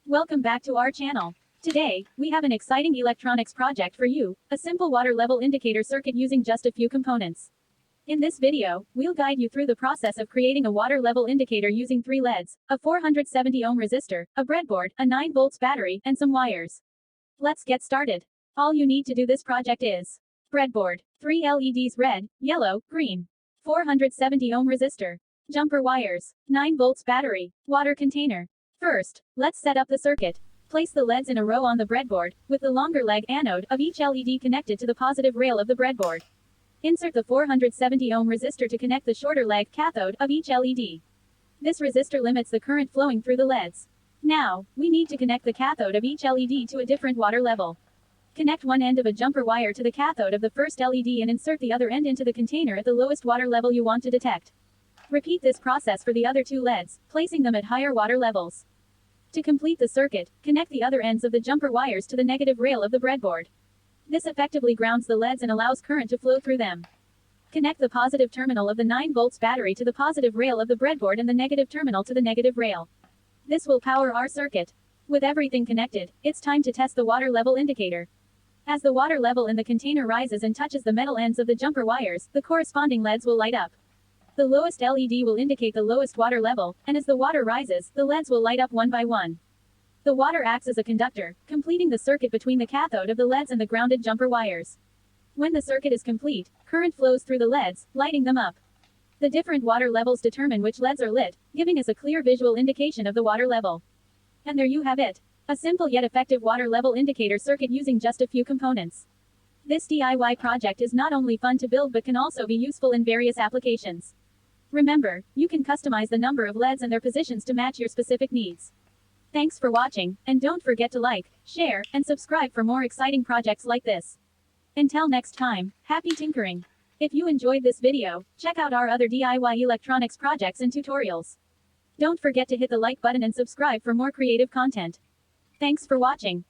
Welcome back to our channel. Today, we have an exciting electronics project for you, a simple water level indicator circuit using just a few components. In this video, we'll guide you through the process of creating a water level indicator using 3 LEDs, a 470 ohm resistor, a breadboard, a 9 volts battery, and some wires. Let's get started. All you need to do this project is breadboard, 3 LEDs red, yellow, green, 470 ohm resistor, jumper wires, 9 volts battery, water container. First, let's set up the circuit. Place the LEDs in a row on the breadboard, with the longer leg anode of each LED connected to the positive rail of the breadboard. Insert the 470 ohm resistor to connect the shorter leg cathode of each LED. This resistor limits the current flowing through the LEDs. Now, we need to connect the cathode of each LED to a different water level. Connect one end of a jumper wire to the cathode of the first LED and insert the other end into the container at the lowest water level you want to detect. Repeat this process for the other 2 LEDs, placing them at higher water levels. To complete the circuit, connect the other ends of the jumper wires to the negative rail of the breadboard. This effectively grounds the LEDs and allows current to flow through them. Connect the positive terminal of the 9 volts battery to the positive rail of the breadboard and the negative terminal to the negative rail. This will power our circuit. With everything connected, it's time to test the water level indicator. As the water level in the container rises and touches the metal ends of the jumper wires, the corresponding LEDs will light up. The lowest LED will indicate the lowest water level, and as the water rises, the LEDs will light up one by one. The water acts as a conductor, completing the circuit between the cathode of the LEDs and the grounded jumper wires. When the circuit is complete, current flows through the LEDs, lighting them up. The different water levels determine which LEDs are lit, giving us a clear visual indication of the water level. And there you have it. A simple yet effective water level indicator circuit using just a few components. This DIY project is not only fun to build but can also be useful in various applications. Remember, you can customize the number of LEDs and their positions to match your specific needs. Thanks for watching, and don't forget to like, share, and subscribe for more exciting projects like this. Until next time, happy tinkering! If you enjoyed this video, check out our other DIY electronics projects and tutorials. Don't forget to hit the like button and subscribe for more creative content. Thanks for watching.